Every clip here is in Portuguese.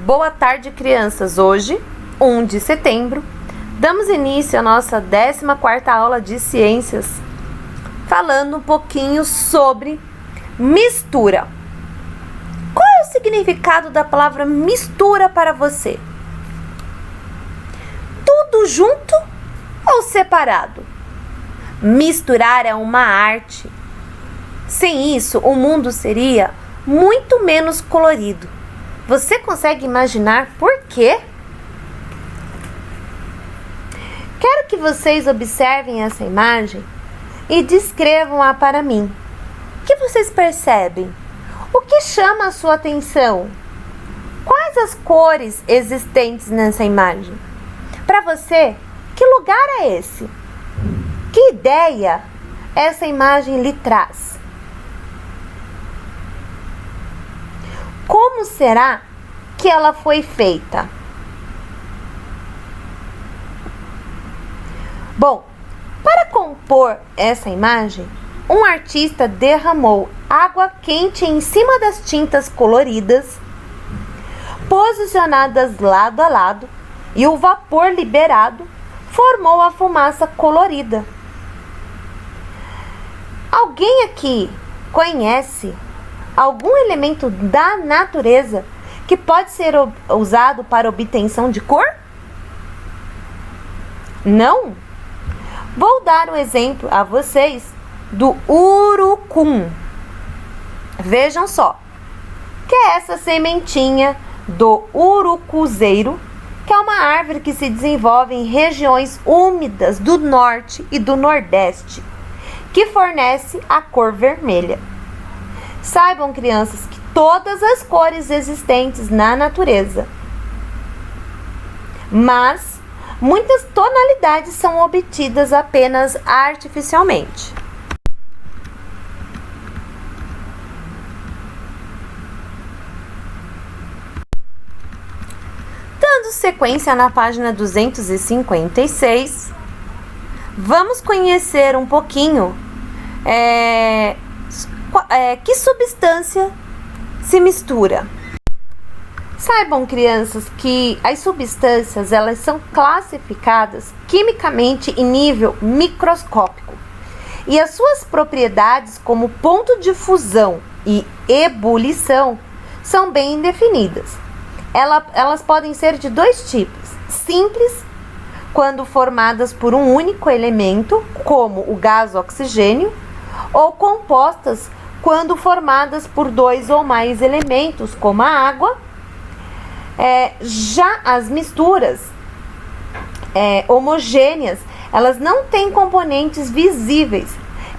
Boa tarde, crianças. Hoje, 1 de setembro, damos início à nossa 14ª aula de ciências, falando um pouquinho sobre mistura. Qual é o significado da palavra mistura para você? Tudo junto ou separado? Misturar é uma arte. Sem isso, o mundo seria muito menos colorido. Você consegue imaginar por quê? Quero que vocês observem essa imagem e descrevam-a para mim. O que vocês percebem? O que chama a sua atenção? Quais as cores existentes nessa imagem? Para você, que lugar é esse? Que ideia essa imagem lhe traz? Como será que ela foi feita? Bom, para compor essa imagem, um artista derramou água quente em cima das tintas coloridas, posicionadas lado a lado, e o vapor liberado formou a fumaça colorida. Alguém aqui conhece algum elemento da natureza que pode ser usado para obtenção de cor? Não? Vou dar um exemplo a vocês do urucum. Vejam só, que é essa sementinha do urucuzeiro, que é uma árvore que se desenvolve em regiões úmidas do norte e do nordeste, que fornece a cor vermelha. Saibam, crianças, que todas as cores existentes na natureza, mas muitas tonalidades são obtidas apenas artificialmente. Dando sequência na página 256, vamos conhecer um pouquinho que substância se mistura. Saibam, crianças, que as substâncias elas são classificadas quimicamente em nível microscópico e as suas propriedades como ponto de fusão e ebulição são bem definidas. Elas podem ser de dois tipos: simples, quando formadas por um único elemento, como o gás oxigênio, ou compostas quando formadas por dois ou mais elementos, como a água. Já as misturas homogêneas, elas não têm componentes visíveis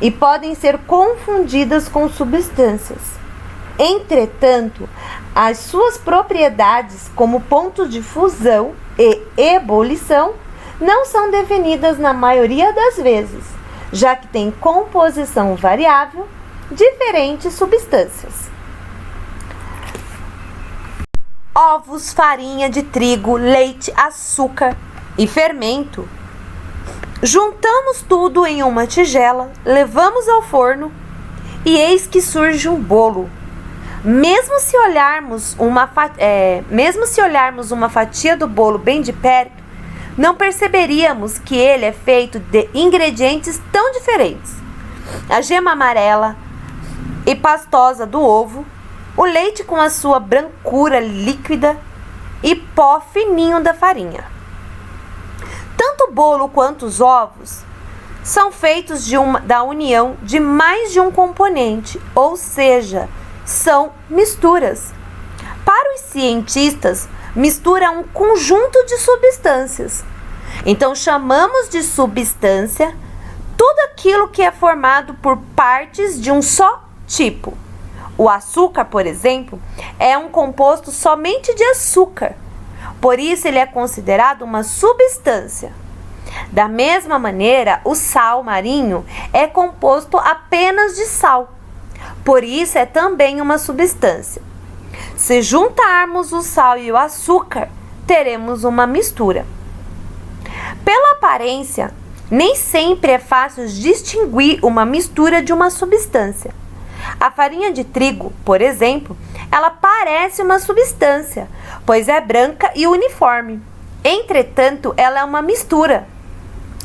e podem ser confundidas com substâncias. Entretanto, as suas propriedades como ponto de fusão e ebulição não são definidas na maioria das vezes, já que tem composição variável diferentes substâncias. Ovos, farinha de trigo, leite, açúcar e fermento. Juntamos tudo em uma tigela, levamos ao forno e eis que surge um bolo. Mesmo se olharmos uma fatia do bolo bem de perto, não perceberíamos que ele é feito de ingredientes tão diferentes: a gema amarela e pastosa do ovo, o leite com a sua brancura líquida e pó fininho da farinha. Tanto o bolo quanto os ovos são feitos da união de mais de um componente, ou seja, são misturas. Para os cientistas, mistura é um conjunto de substâncias. Então, chamamos de substância tudo aquilo que é formado por partes de um só tipo. O açúcar, por exemplo, é um composto somente de açúcar. Por isso, ele é considerado uma substância. Da mesma maneira, o sal marinho é composto apenas de sal. Por isso, é também uma substância. Se juntarmos o sal e o açúcar, teremos uma mistura. Pela aparência, nem sempre é fácil distinguir uma mistura de uma substância. A farinha de trigo, por exemplo, ela parece uma substância, pois é branca e uniforme. Entretanto, ela é uma mistura,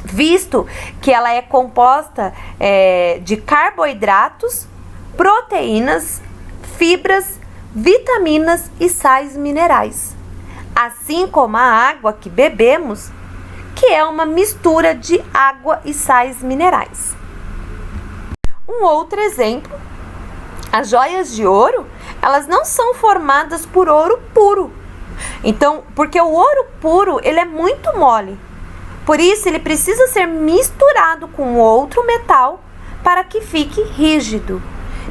visto que ela é composta de carboidratos, proteínas, fibras, vitaminas e sais minerais, assim como a água que bebemos, que é uma mistura de água e sais minerais. Um outro exemplo, as joias de ouro, elas não são formadas por ouro puro. Então, porque o ouro puro, ele é muito mole. Por isso, ele precisa ser misturado com outro metal para que fique rígido.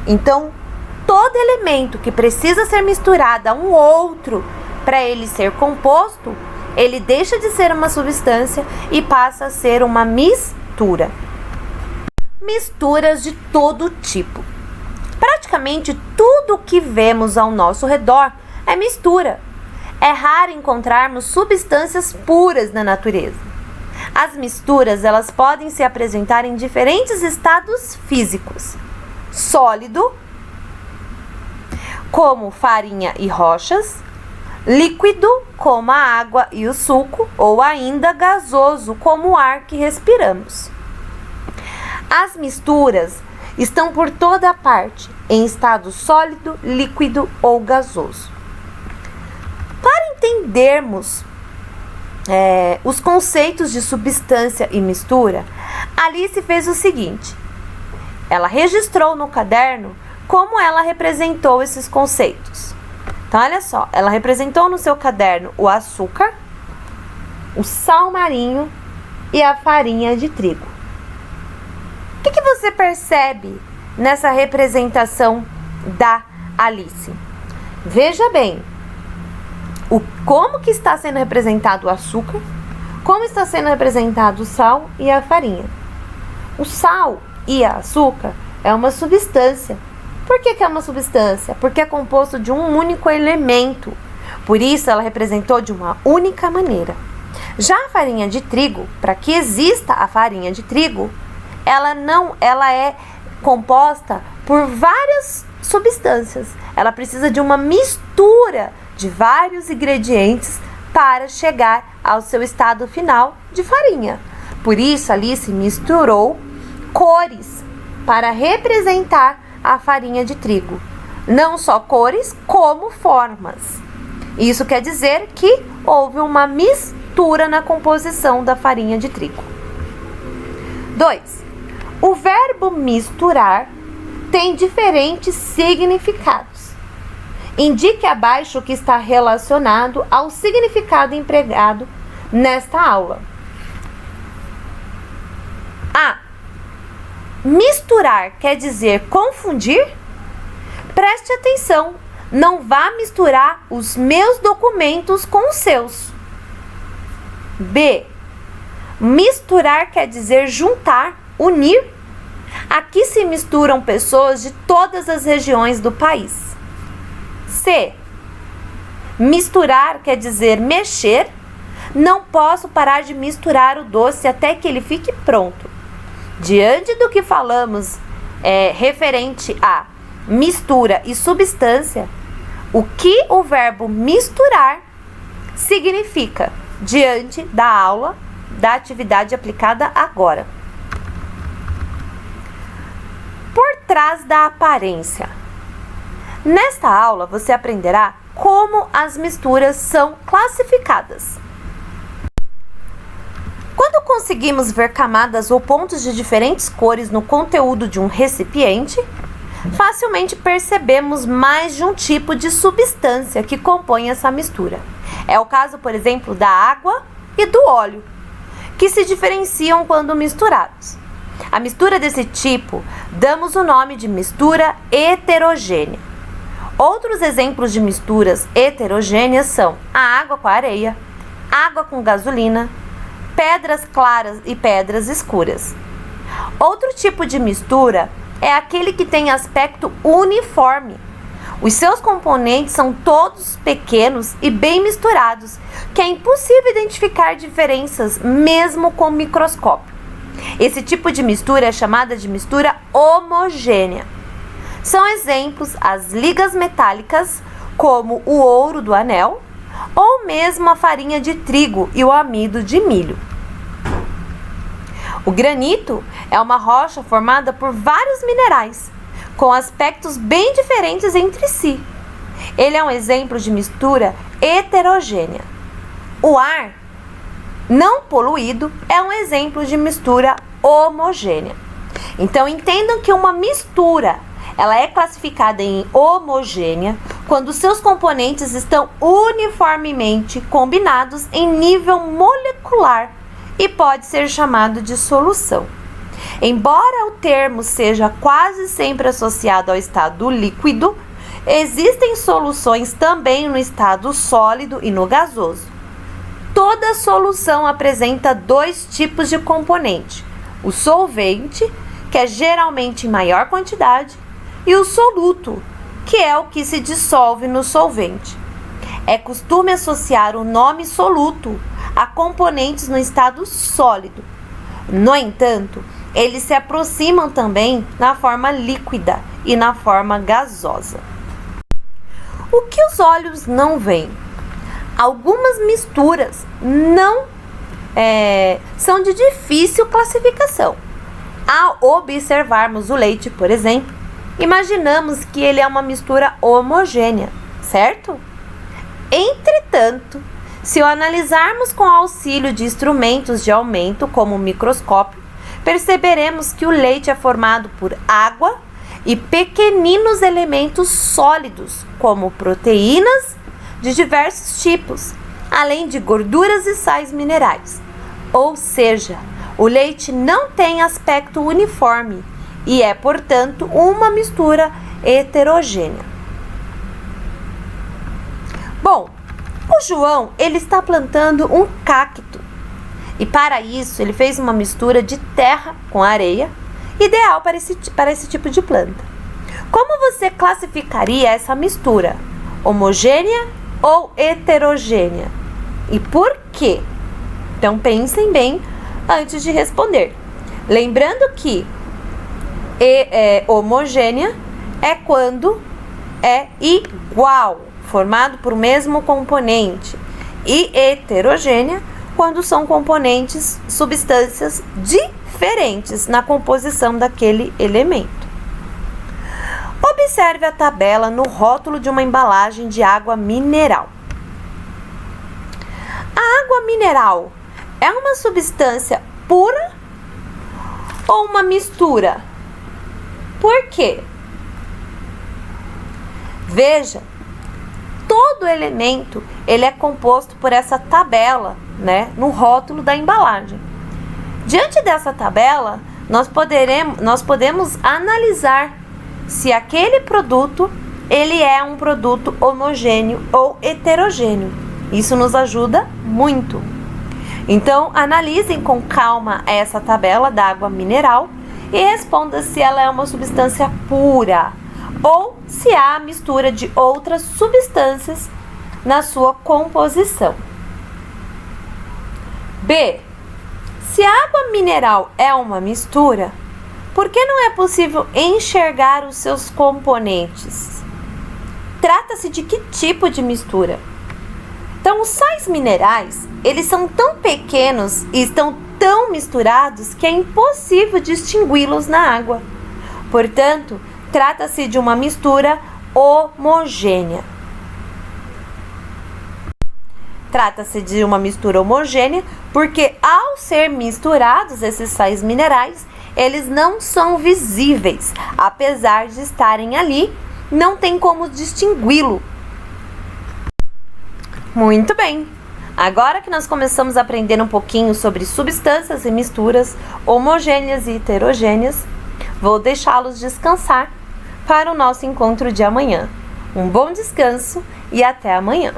Então, todo elemento que precisa ser misturado a um outro para ele ser composto, ele deixa de ser uma substância e passa a ser uma mistura. Misturas de todo tipo. Praticamente tudo que vemos ao nosso redor é mistura. É raro encontrarmos substâncias puras na natureza. As misturas, elas podem se apresentar em diferentes estados físicos. Sólido, como farinha e rochas. Líquido, como a água e o suco, ou ainda gasoso, como o ar que respiramos. As misturas estão por toda parte, em estado sólido, líquido ou gasoso. Para entendermos os conceitos de substância e mistura, Alice fez o seguinte: ela registrou no caderno como ela representou esses conceitos. Então, olha só, ela representou no seu caderno o açúcar, o sal marinho e a farinha de trigo. O que você percebe nessa representação da Alice? Veja bem, como que está sendo representado o açúcar, como está sendo representado o sal e a farinha. O sal e o açúcar é uma substância. Por que é uma substância? Porque é composto de um único elemento. Por isso, ela representou de uma única maneira. Já a farinha de trigo, para que exista a farinha de trigo, ela é composta por várias substâncias. Ela precisa de uma mistura de vários ingredientes para chegar ao seu estado final de farinha. Por isso, Alice misturou cores para representar a farinha de trigo. Não só cores, como formas. Isso quer dizer que houve uma mistura na composição da farinha de trigo. 2. O verbo misturar tem diferentes significados. Indique abaixo o que está relacionado ao significado empregado nesta aula. A. Misturar quer dizer confundir? Preste atenção, não vá misturar os meus documentos com os seus. B. Misturar quer dizer juntar, unir. Aqui se misturam pessoas de todas as regiões do país. C. Misturar quer dizer mexer. Não posso parar de misturar o doce até que ele fique pronto. Diante do que falamos referente a mistura e substância, o que o verbo misturar significa diante da aula, da atividade aplicada agora? Por trás da aparência. Nesta aula, você aprenderá como as misturas são classificadas. Quando conseguimos ver camadas ou pontos de diferentes cores no conteúdo de um recipiente, facilmente percebemos mais de um tipo de substância que compõe essa mistura. É o caso, por exemplo, da água e do óleo, que se diferenciam quando misturados. A mistura desse tipo, damos o nome de mistura heterogênea. Outros exemplos de misturas heterogêneas são a água com a areia, água com gasolina, pedras claras e pedras escuras. Outro tipo de mistura é aquele que tem aspecto uniforme. Os seus componentes são todos pequenos e bem misturados, que é impossível identificar diferenças mesmo com microscópio. Esse tipo de mistura é chamada de mistura homogênea. São exemplos as ligas metálicas, como o ouro do anel, ou mesmo a farinha de trigo e o amido de milho. O granito é uma rocha formada por vários minerais, com aspectos bem diferentes entre si. Ele é um exemplo de mistura heterogênea. O ar não poluído é um exemplo de mistura homogênea. Então, entendam que uma mistura ela é classificada em homogênea quando seus componentes estão uniformemente combinados em nível molecular e pode ser chamado de solução. Embora o termo seja quase sempre associado ao estado líquido, existem soluções também no estado sólido e no gasoso. Toda solução apresenta dois tipos de componente: o solvente, que é geralmente em maior quantidade, e o soluto, que é o que se dissolve no solvente. É costume associar o nome soluto a componentes no estado sólido. No entanto, eles se aproximam também na forma líquida e na forma gasosa. O que os olhos não veem? Algumas misturas não são de difícil classificação. Ao observarmos o leite, por exemplo, imaginamos que ele é uma mistura homogênea, certo? Entretanto, se o analisarmos com auxílio de instrumentos de aumento, como o microscópio, perceberemos que o leite é formado por água e pequeninos elementos sólidos, como proteínas de diversos tipos, além de gorduras e sais minerais. Ou seja, o leite não tem aspecto uniforme e é, portanto, uma mistura heterogênea. Bom, o João, ele está plantando um cacto e para isso ele fez uma mistura de terra com areia, ideal para esse tipo de planta. Como você classificaria essa mistura? Homogênea ou heterogênea? E por quê? Então pensem bem antes de responder. Lembrando que homogênea é quando é igual, formado por mesmo componente, e heterogênea quando são componentes, substâncias diferentes na composição daquele elemento. Observe a tabela no rótulo de uma embalagem de água mineral. A água mineral é uma substância pura ou uma mistura? Por quê? Veja, todo elemento ele é composto por essa tabela, né, no rótulo da embalagem. Diante dessa tabela, nós podemos analisar se aquele produto ele é um produto homogêneo ou heterogêneo. Isso nos ajuda muito. Então, analisem com calma essa tabela da água mineral e responda se ela é uma substância pura ou se há mistura de outras substâncias na sua composição. B. Se a água mineral é uma mistura, por que não é possível enxergar os seus componentes? Trata-se de que tipo de mistura? Então, os sais minerais, eles são tão pequenos e estão tão misturados que é impossível distingui-los na água. Portanto, trata-se de uma mistura homogênea. Trata-se de uma mistura homogênea porque, ao ser misturados esses sais minerais, eles não são visíveis. Apesar de estarem ali, não tem como distingui-lo. Muito bem! Agora que nós começamos a aprender um pouquinho sobre substâncias e misturas homogêneas e heterogêneas, vou deixá-los descansar para o nosso encontro de amanhã. Um bom descanso e até amanhã!